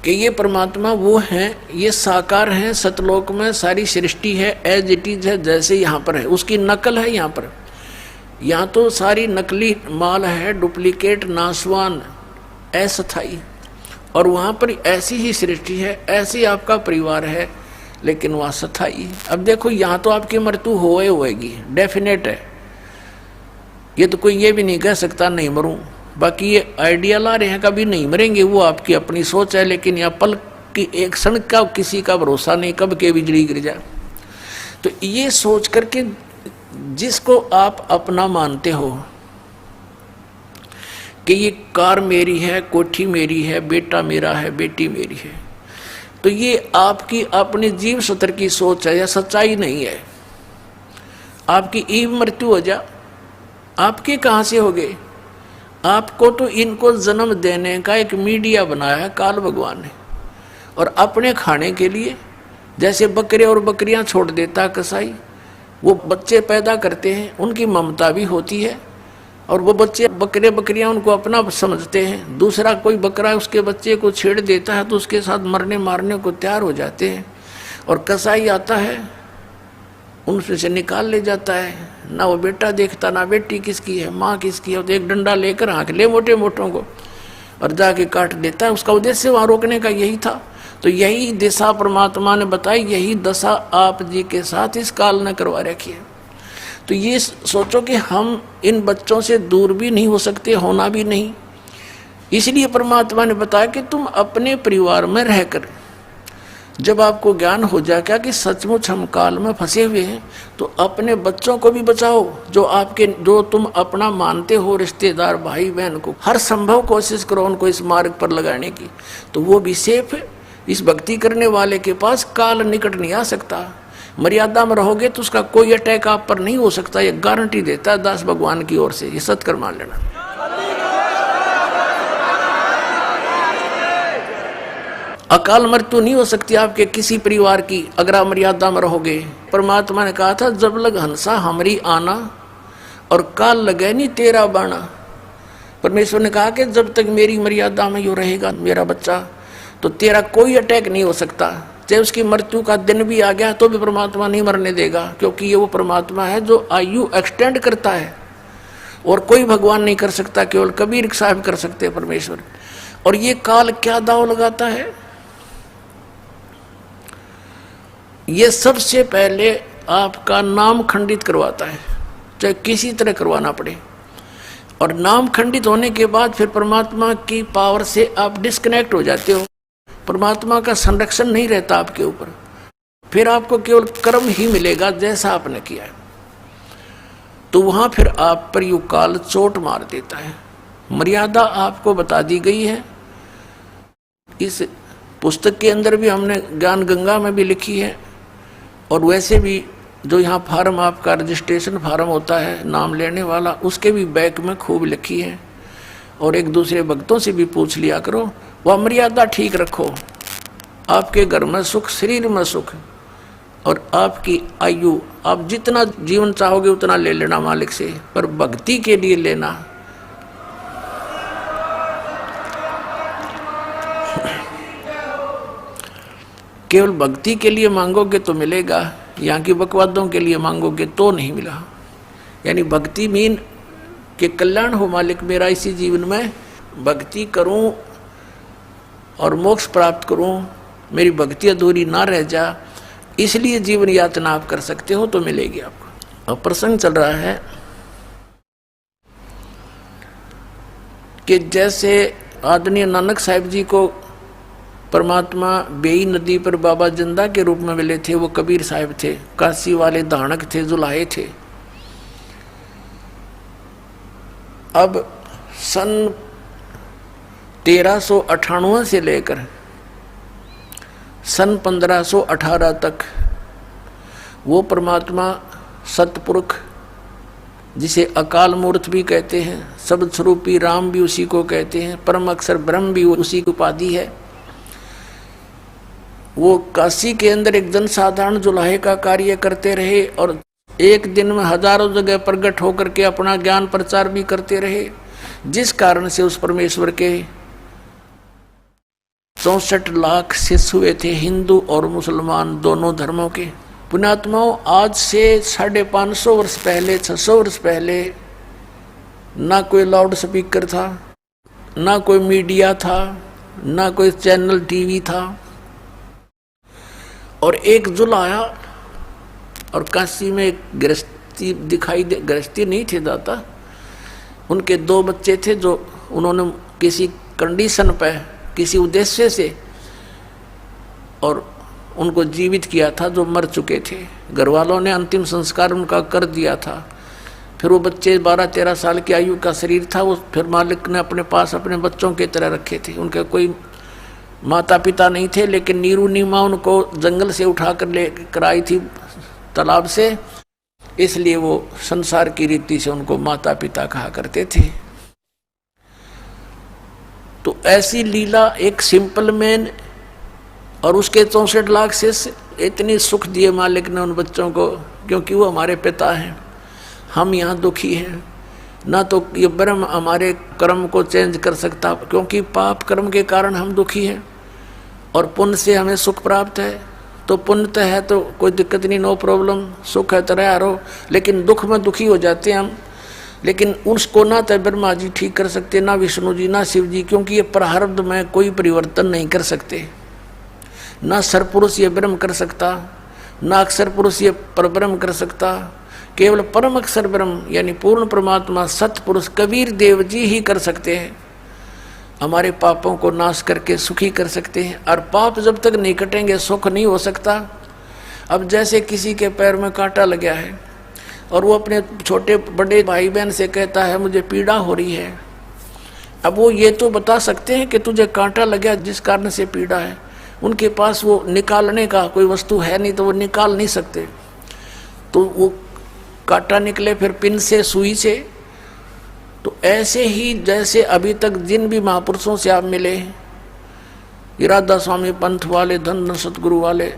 कि ये परमात्मा वो हैं, ये साकार हैं, सतलोक में सारी सृष्टि है, एज इट इज है, जैसे यहाँ पर है, उसकी नकल है यहाँ पर। यहाँ तो सारी नकली माल है, डुप्लीकेट, नासवान, अस्थायी, और वहाँ पर ऐसी ही सृष्टि है, ऐसी आपका परिवार है, लेकिन वह स्थायी। अब देखो यहाँ तो आपकी मृत्यु होएगी, डेफिनेट है, ये तो कोई ये भी नहीं कह सकता नहीं मरूं। बाकी ये आइडिया ला रहे हैं कभी नहीं मरेंगे, वो आपकी अपनी सोच है, लेकिन यहाँ पल की एक क्षण का किसी का भरोसा नहीं, कब के बिजली गिर जाए। तो ये सोच करके जिसको आप अपना मानते हो कि ये कार मेरी है, कोठी मेरी है, बेटा मेरा है, बेटी मेरी है, तो ये आपकी अपने जीव सूत्र की सोच है, या सच्चाई नहीं है। आपकी ईव मृत्यु हो जा, आपके कहाँ से हो गए? आपको तो इनको जन्म देने का एक मीडिया बनाया है काल भगवान ने, और अपने खाने के लिए जैसे बकरे और बकरियां छोड़ देता कसाई, वो बच्चे पैदा करते हैं, उनकी ममता भी होती है, और वो बच्चे बकरे बकरियां उनको अपना समझते हैं। दूसरा कोई बकरा उसके बच्चे को छेड़ देता है तो उसके साथ मरने मारने को तैयार हो जाते हैं, और कसाई आता है उनसे से निकाल ले जाता है, ना वो बेटा देखता ना बेटी किसकी है, माँ किसकी है, तो एक डंडा लेकर हाँक ले मोटे मोटों को और जाके काट देता है। उसका उद्देश्य वहाँ रोकने का यही था। तो यही दिशा परमात्मा ने बताई, यही दशा आप जी के साथ इस काल ने करवा रखी है। तो ये सोचो कि हम इन बच्चों से दूर भी नहीं हो सकते, होना भी नहीं, इसलिए परमात्मा ने बताया कि तुम अपने परिवार में रहकर जब आपको ज्ञान हो जाएगा कि सचमुच हम काल में फंसे हुए हैं, तो अपने बच्चों को भी बचाओ, जो तुम अपना मानते हो, रिश्तेदार भाई बहन को हर संभव कोशिश करो उनको इस मार्ग पर लगाने की, तो वो भी सेफ है। इस भक्ति करने वाले के पास काल निकट नहीं आ सकता। मर्यादा में रहोगे तो उसका कोई अटैक आप पर नहीं हो सकता, ये गारंटी देता है दास भगवान की ओर से, ये सत्कर मान लेना। अकाल मृत्यु नहीं हो सकती आपके किसी परिवार की अगर आप मर्यादा में रहोगे। परमात्मा ने कहा था, जब लग हंसा हमारी आना और काल लगे नहीं तेरा बाना। परमेश्वर ने कहा कि जब तक मेरी मर्यादा में यू रहेगा मेरा बच्चा, तो तेरा कोई अटैक नहीं हो सकता। चाहे उसकी मृत्यु का दिन भी आ गया तो भी परमात्मा नहीं मरने देगा, क्योंकि ये वो परमात्मा है जो आयु एक्सटेंड करता है, और कोई भगवान नहीं कर सकता, केवल कबीर साहब कर सकते हैं परमेश्वर। और ये काल क्या दाव लगाता है, ये सबसे पहले आपका नाम खंडित करवाता है, चाहे किसी तरह करवाना पड़े, और नाम खंडित होने के बाद फिर परमात्मा की पावर से आप डिस्कनेक्ट हो जाते हो, परमात्मा का संरक्षण नहीं रहता आपके ऊपर, फिर आपको केवल कर्म ही मिलेगा जैसा आपने किया है। तो वहां फिर आप पर यू काल चोट मार देता है। मर्यादा आपको बता दी गई है, इस पुस्तक के अंदर भी हमने ज्ञान गंगा में भी लिखी है, और वैसे भी जो यहाँ फार्म आपका रजिस्ट्रेशन फार्म होता है नाम लेने वाला, उसके भी बैक में खूब लिखी है। और एक दूसरे भक्तों से भी पूछ लिया करो, वह मर्यादा ठीक रखो, आपके घर में सुख, शरीर में सुख, और आपकी आयु आप जितना जीवन चाहोगे उतना ले लेना मालिक से, पर भक्ति के लिए लेना। केवल भक्ति के लिए मांगोगे तो मिलेगा, यहाँ की बकवादों के लिए मांगोगे तो नहीं मिला। यानी भक्ति मीन कि कल्याण हो मालिक मेरा इसी जीवन में, भक्ति करूं और मोक्ष प्राप्त करूं, मेरी भक्ति अधूरी ना रह जा, इसलिए जीवन यातना आप कर सकते हो तो मिलेगी आपको। और प्रसंग चल रहा है कि जैसे आदरणीय नानक साहिब जी को परमात्मा बेई नदी पर बाबा जिंदा के रूप में मिले थे, वो कबीर साहिब थे, काशी वाले धानक थे, जुलाहे थे। अब सन 1398 से लेकर सन 1518 तक वो परमात्मा सतपुरुष, जिसे अकाल मूर्त भी कहते हैं, शब्द स्वरूपी राम भी उसी को कहते हैं, परम अक्षर ब्रह्म भी उसी की उपाधि है, वो काशी के अंदर एक जनसाधारण जुलाहे का कार्य करते रहे, और एक दिन में हजारों जगह प्रकट होकर के अपना ज्ञान प्रचार भी करते रहे, जिस कारण से उस परमेश्वर के 64 लाख शिष्य हुए थे, हिंदू और मुसलमान दोनों धर्मों के। पुण्यात्माओं, आज से 550 वर्ष पहले, 600 वर्ष पहले ना कोई लाउड स्पीकर था, ना कोई मीडिया था, ना कोई चैनल टीवी था। और एक जुल आया और काशी में एक गृहस्थी दिखाई दे, गृहस्थी नहीं थे दाता, उनके 2 बच्चे थे जो उन्होंने किसी कंडीशन पे, किसी उद्देश्य से और उनको जीवित किया था, जो मर चुके थे। घर वालों ने अंतिम संस्कार उनका कर दिया था। फिर वो बच्चे 12-13 साल की आयु का शरीर था, वो फिर मालिक ने अपने पास अपने बच्चों की तरह रखे थे। उनके कोई माता पिता नहीं थे, लेकिन नीरू नीमा उनको जंगल से उठा कर लेकर आई थी, तालाब से, इसलिए वो संसार की रीति से उनको माता पिता कहा करते थे। तो ऐसी लीला एक सिंपल मैन और उसके 64 लाख से इतनी सुख दिए मालिक ने उन बच्चों को, क्योंकि वो हमारे पिता हैं। हम यहाँ दुखी हैं, ना तो ये ब्रह्म हमारे कर्म को चेंज कर सकता, क्योंकि पाप कर्म के कारण हम दुखी हैं, और पुण्य से हमें सुख प्राप्त है। तो पुण्य तो है तो कोई दिक्कत नहीं, नो प्रॉब्लम, सुख है तो रह रहो, लेकिन दुख में दुखी हो जाते हैं हम। लेकिन उसको ना तो ब्रह्मा जी ठीक कर सकते, ना विष्णु जी, ना शिव जी, क्योंकि ये प्रारब्ध में कोई परिवर्तन नहीं कर सकते। ना सरपुरुष ये ब्रह्म कर सकता, ना अक्षर पुरुष ये परब्रह्म कर सकता। केवल परम अक्षर ब्रह्म यानी पूर्ण परमात्मा सतपुरुष कबीर देव जी ही कर सकते हैं। हमारे पापों को नाश करके सुखी कर सकते हैं, और पाप जब तक नहीं कटेंगे सुख नहीं हो सकता। अब जैसे किसी के पैर में कांटा लगा है और वो अपने छोटे बड़े भाई बहन से कहता है मुझे पीड़ा हो रही है, अब वो ये तो बता सकते हैं कि तुझे कांटा लगा जिस कारण से पीड़ा है। उनके पास वो निकालने का कोई वस्तु है नहीं, तो वो निकाल नहीं सकते। तो वो कांटा निकले फिर पिन से, सुई से। तो ऐसे ही जैसे अभी तक जिन भी महापुरुषों से आप मिले, इरादा स्वामी पंथ वाले, धन सतगुरु वाले,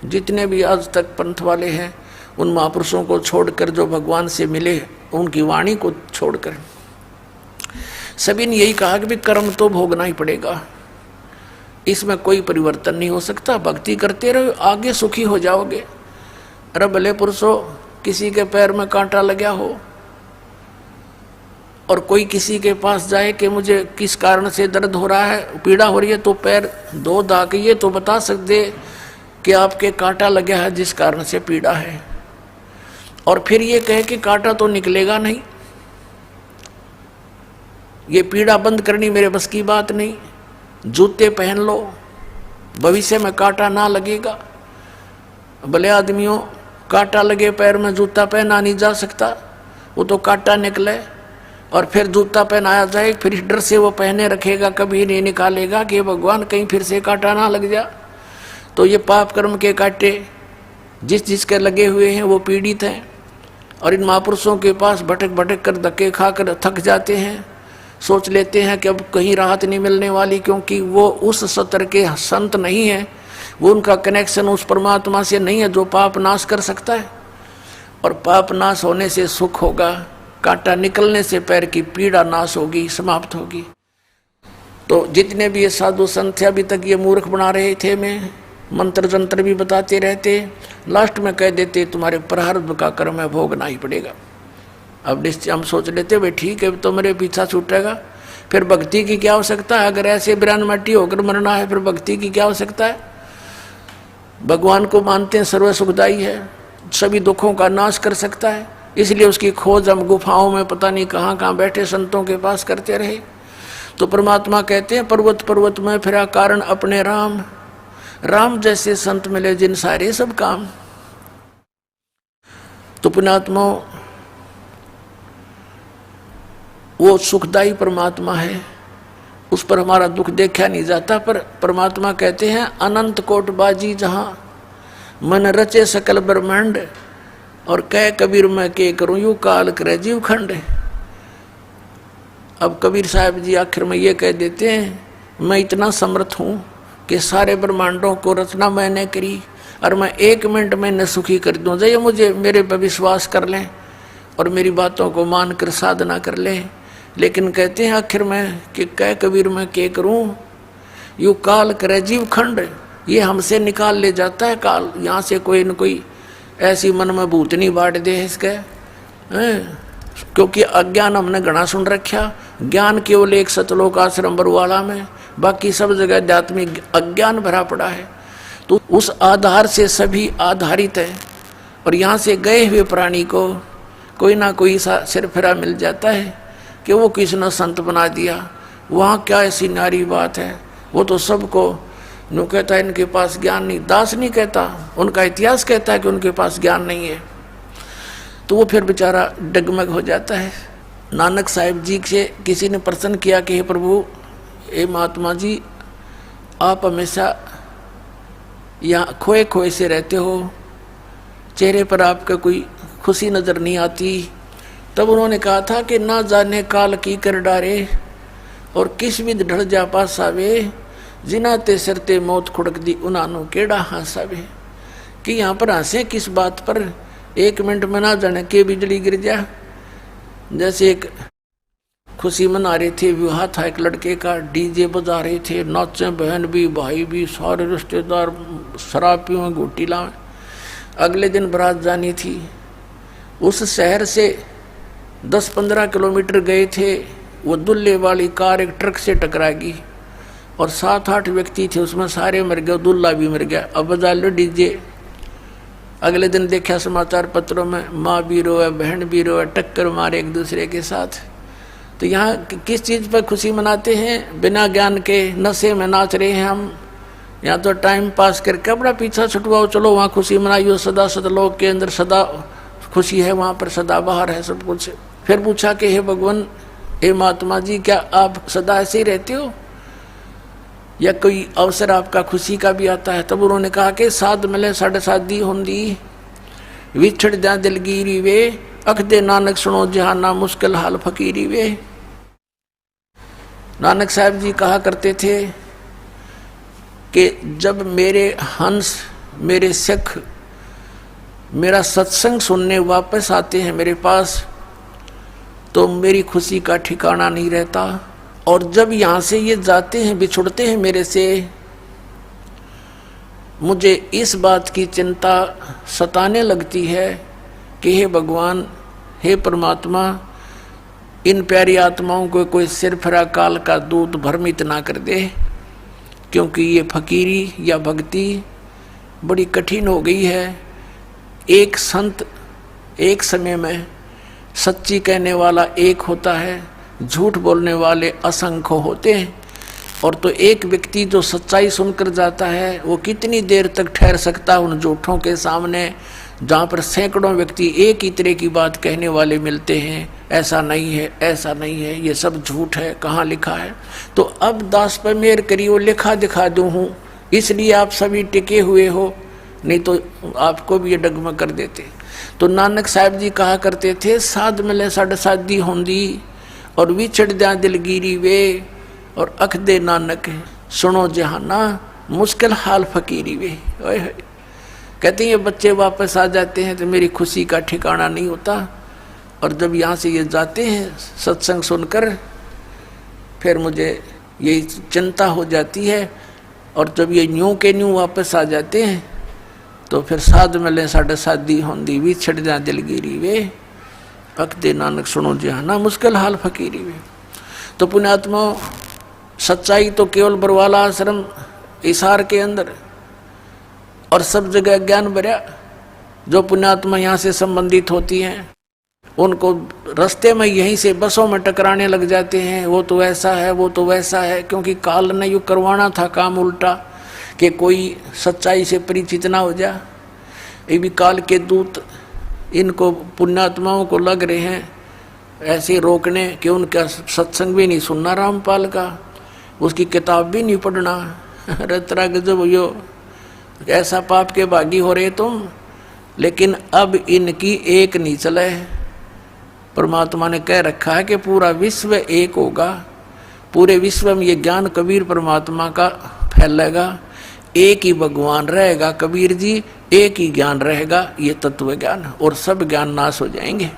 जितने भी आज तक पंथ वाले हैं, उन महापुरुषों को छोड़कर जो भगवान से मिले, उनकी वाणी को छोड़कर सभी ने यही कहा कि भी कर्म तो भोगना ही पड़ेगा, इसमें कोई परिवर्तन नहीं हो सकता। भक्ति करते रहो, आगे सुखी हो जाओगे। अरे भले पुरुषों, किसी के पैर में कांटा लगा हो और कोई किसी के पास जाए कि मुझे किस कारण से दर्द हो रहा है, पीड़ा हो रही है, तो पैर दो दाग ये तो बता सकते कि आपके कांटा लगा है जिस कारण से पीड़ा है, और फिर ये कहे कि कांटा तो निकलेगा नहीं, ये पीड़ा बंद करनी मेरे बस की बात नहीं, जूते पहन लो, भविष्य में कांटा ना लगेगा। भले आदमियों, कांटा लगे पैर में जूता पहना नहीं जा सकता, वो तो कांटा निकले और फिर जूता पहनाया जाए, फिर डर से वो पहने रखेगा, कभी नहीं निकालेगा कि भगवान कहीं फिर से कांटा ना लग जा। तो ये पाप कर्म के कांटे जिस जिसके लगे हुए हैं वो पीड़ित हैं, और इन महापुरुषों के पास भटक भटक कर धक्के खाकर थक जाते हैं, सोच लेते हैं कि अब कहीं राहत नहीं मिलने वाली, क्योंकि वो उस स्तर के संत नहीं है, वो उनका कनेक्शन उस परमात्मा से नहीं है जो पाप नाश कर सकता है। और पाप नाश होने से सुख होगा, कांटा निकलने से पैर की पीड़ा नाश होगी, समाप्त होगी। तो जितने भी ये साधु संत थे, अभी तक ये मूर्ख बना रहे थे, मैं मंत्र जंत्र भी बताते रहते, लास्ट में कह देते तुम्हारे प्रारब्ध का कर्म है, भोगना ही पड़ेगा। अब निश्चय हम सोच लेते भाई ठीक है, तो मेरे पीछा छूटेगा, फिर भक्ति की क्या आवश्यकता है? अगर ऐसे बिरान मट्टी होकर मरना है, फिर भक्ति की क्या आवश्यकता है? भगवान को मानते हैं, सर्व सुखदाई है, सभी दुखों का नाश कर सकता है, इसलिए उसकी खोज हम गुफाओं में पता नहीं कहाँ कहाँ बैठे संतों के पास करते रहे। तो परमात्मा कहते हैं पर्वत पर्वत में फिरा कारण अपने राम, राम जैसे संत मिले जिन सारे सब काम। तो पुण्यात्मा वो सुखदाई परमात्मा है, उस पर हमारा दुख देखा नहीं जाता। पर परमात्मा कहते हैं अनंत कोट बाजी जहाँ मन रचे सकल ब्रह्मांड, और कह कबीर मैं के करूँ यू काल करे जीव खंड। अब कबीर साहब जी आखिर में ये कह देते हैं मैं इतना समर्थ हूँ कि सारे ब्रह्मांडों को रचना मैंने करी, और मैं 1 मिनट में न सुखी कर दूँ। जय मुझे मेरे पर विश्वास कर लें और मेरी बातों को मान कर साधना कर लें। लेकिन कहते हैं आखिर में कि कह कबीर मैं के करूं, यू काल करे जीव खंड, ये हमसे निकाल ले जाता है काल। यहाँ से कोई न कोई ऐसी मन में भूतनी बांट दे इसके, क्योंकि अज्ञान हमने घना सुन रखा। ज्ञान केवल एक सतलोक आश्रम बरुवाला में, बाकी सब जगह आध्यात्मिक अज्ञान भरा पड़ा है। तो उस आधार से सभी आधारित है, और यहाँ से गए हुए प्राणी को कोई ना कोई सिरफिरा मिल जाता है कि वो किसी ने संत बना दिया। वहाँ क्या ऐसी नारी बात है, वो तो सबको नो कहता है इनके पास ज्ञान नहीं। दास नहीं कहता, उनका इतिहास कहता है कि उनके पास ज्ञान नहीं है। तो वो फिर बेचारा डगमग हो जाता है। नानक साहिब जी से किसी ने प्रश्न किया कि हे प्रभु, हे महात्मा जी, आप हमेशा यहाँ खोए खोए से रहते हो, चेहरे पर आपका कोई खुशी नज़र नहीं आती। तब उन्होंने कहा था कि ना जाने काल की कर डारे, और किस विध ढड़ जा पासावे, जिना ते सरते मौत खुड़क दी उनानो केड़ा हंसावे। कि यहाँ पर हंसे किस बात पर, एक मिनट में ना जाने के बिजली गिर जा। जैसे एक खुशी मना रहे थे, विवाह था एक लड़के का, डीजे बजा रहे थे, नाचे बहन भी भाई भी सारे रिश्तेदार, शराब पियो घोटी लाए। अगले दिन बारात जानी थी। उस शहर से 10-15 किलोमीटर गए थे, वो दुल्हे वाली कार एक ट्रक से टकरा गई और 7-8 व्यक्ति थे, उसमें सारे मर गए, दुल्हा भी मर गया। अब बजा लो डीजे। अगले दिन देखा समाचार पत्रों में, माँ भी रोए, बहन भी रोए, टक्कर मारे एक दूसरे के साथ। तो यहाँ किस चीज़ पर खुशी मनाते हैं? बिना ज्ञान के नशे में नाच रहे हैं हम। यहाँ तो टाइम पास करके अपना पीछा छुटवाओ, चलो वहाँ खुशी मनाइयो, सदा सतलोक के अंदर सदा खुशी है, वहाँ पर सदा बाहर है सब कुछ। फिर पूछा कि हे भगवान, हे महात्मा जी, क्या आप सदा ऐसे ही रहते हो या कोई अवसर आपका खुशी का भी आता है? तब उन्होंने कहा कि साध मिले साढ़े शादी होंदी, विछड़ जा दिलगिरी वे, अख दे नानक सुनो जहाना मुश्किल हाल फकीरी वे। नानक साहब जी कहा करते थे कि जब मेरे हंस, मेरे सिख मेरा सत्संग सुनने वापस आते हैं मेरे पास, तो मेरी खुशी का ठिकाना नहीं रहता। और जब यहाँ से ये जाते हैं, बिछुड़ते हैं मेरे से, मुझे इस बात की चिंता सताने लगती है कि हे भगवान, हे परमात्मा, इन प्यारी आत्माओं को कोई सिरफिरा काल का दूत भ्रमित ना कर दे, क्योंकि ये फकीरी या भक्ति बड़ी कठिन हो गई है। एक संत एक समय में सच्ची कहने वाला एक होता है, झूठ बोलने वाले असंख्य होते हैं। और तो एक व्यक्ति जो सच्चाई सुनकर जाता है, वो कितनी देर तक ठहर सकता है उन झूठों के सामने, जहाँ पर सैकड़ों व्यक्ति एक ही तरह की बात कहने वाले मिलते हैं। ऐसा नहीं है, ऐसा नहीं है, ये सब झूठ है, कहाँ लिखा है? तो अब दास पर मेहर करिए, वो लिखा दिखा दूँ हूँ, इसलिए आप सभी टिके हुए हो, नहीं तो आपको भी ये डगमग कर देते। तो नानक साहब जी कहा करते थे, साध मिले साढ़े शादी होंदी, और विछड़ जा दिलगिरी वे, और अख दे नानक सुनो जहाना मुश्किल हाल फकीरी वे। कहते हैं ये बच्चे वापस आ जाते हैं तो मेरी खुशी का ठिकाना नहीं होता। और जब यहाँ से ये जाते हैं सत्संग सुनकर, फिर मुझे यही चिंता हो जाती है। और जब ये न्यू के न्यू वापस आ जाते हैं, तो फिर साध मिले साढ़े शादी होंदी, विछड़ जा दिलगिरी वे, अख दे नानक सुनो जहाना मुश्किल हाल फकीरी वे। तो पुण्यात्मा, सच्चाई तो केवल बरवाला आश्रम इसार के अंदर और सब जगह ज्ञान भरा। जो पुण्यात्मा यहाँ से संबंधित होती हैं, उनको रास्ते में यहीं से बसों में टकराने लग जाते हैं, वो तो ऐसा है, वो तो वैसा है, क्योंकि काल ने यूँ करवाना था काम उल्टा कि कोई सच्चाई से परिचित ना हो जा। ये भी काल के दूत इनको पुण्यात्माओं को लग रहे हैं ऐसे रोकने कि उनका सत्संग भी नहीं सुनना, रामपाल का, उसकी किताब भी नहीं पढ़ना। रतरा गजब यो, ऐसा पाप के भागी हो रहे तुम। लेकिन अब इनकी एक नहीं चले। परमात्मा ने कह रखा है कि पूरा विश्व एक होगा, पूरे विश्व में ये ज्ञान कबीर परमात्मा का फैलेगा, एक ही भगवान रहेगा कबीर जी, एक ही ज्ञान रहेगा, ये तत्व ज्ञान, और सब ज्ञान नाश हो जाएंगे।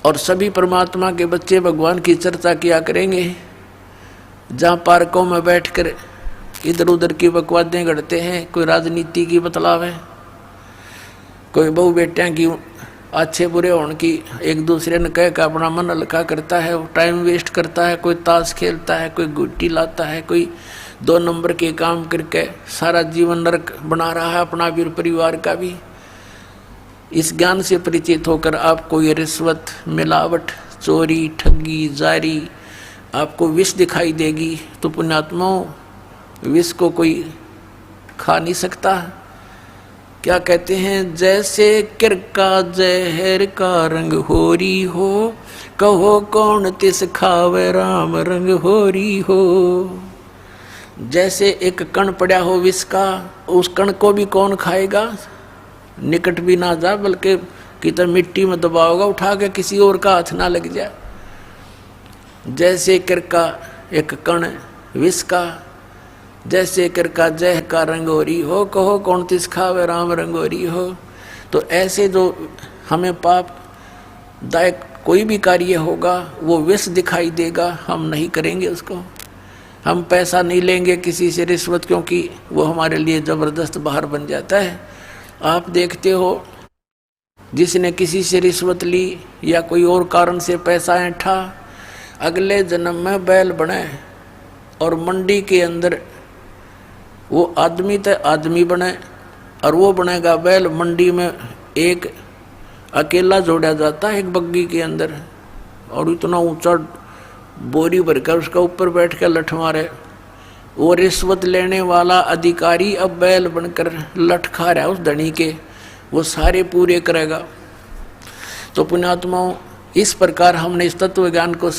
और सभी परमात्मा के बच्चे भगवान की चर्चा किया करेंगे। जहाँ पार्कों में बैठकर इधर उधर की बकवादें गढ़ते हैं, कोई राजनीति की बतलाव है, कोई बहू बेटियां की अच्छे बुरे होने की एक दूसरे ने कह के अपना मन हल्का करता है, टाइम वेस्ट करता है, कोई ताश खेलता है, कोई गुट्टी लाता है, कोई 2 नंबर के काम करके सारा जीवन नरक बना रहा है, अपना भी परिवार का भी। इस ज्ञान से परिचित होकर आपको ये रिश्वत, मिलावट, चोरी, ठगी, जारी आपको विष दिखाई देगी, तो पुण्यात्माओं विष को कोई खा नहीं सकता। क्या कहते हैं, जैसे किरका जहर का रंग होरी हो, कहो कौन तिस खावे राम रंग होरी हो। जैसे एक कण पड़ा हो विष का, उस कण को भी कौन खाएगा, निकट भी ना जा, बल्कि किधर मिट्टी में दबाओगा उठा के, किसी और का हाथ ना लग जाए। जैसे किरका एक कण विष का, जैसे किरका जहर का रंगोरी हो, कहो कौन तिस खावे राम रंगोरी हो। तो ऐसे जो हमें पाप दायक कोई भी कार्य होगा वो विष दिखाई देगा, हम नहीं करेंगे उसको। हम पैसा नहीं लेंगे किसी से रिश्वत, क्योंकि वो हमारे लिए ज़बरदस्त बाहर बन जाता है। आप देखते हो जिसने किसी से रिश्वत ली या कोई और कारण से पैसा ऐंठा, अगले जन्म में बैल बने और मंडी के अंदर वो आदमी तो आदमी बने और वो बनेगा बैल। मंडी में एक अकेला जोड़ा जाता है एक बग्गी के अंदर, और इतना ऊंचा बोरी भरकर उसका ऊपर बैठ कर लठ मारे। वो रिश्वत लेने वाला अधिकारी अब बैल बनकर लठ खा रहा है उस धनी के, वो सारे पूरे करेगा। तो पुण्यात्माओं, इस प्रकार हमने इस तत्व ज्ञान को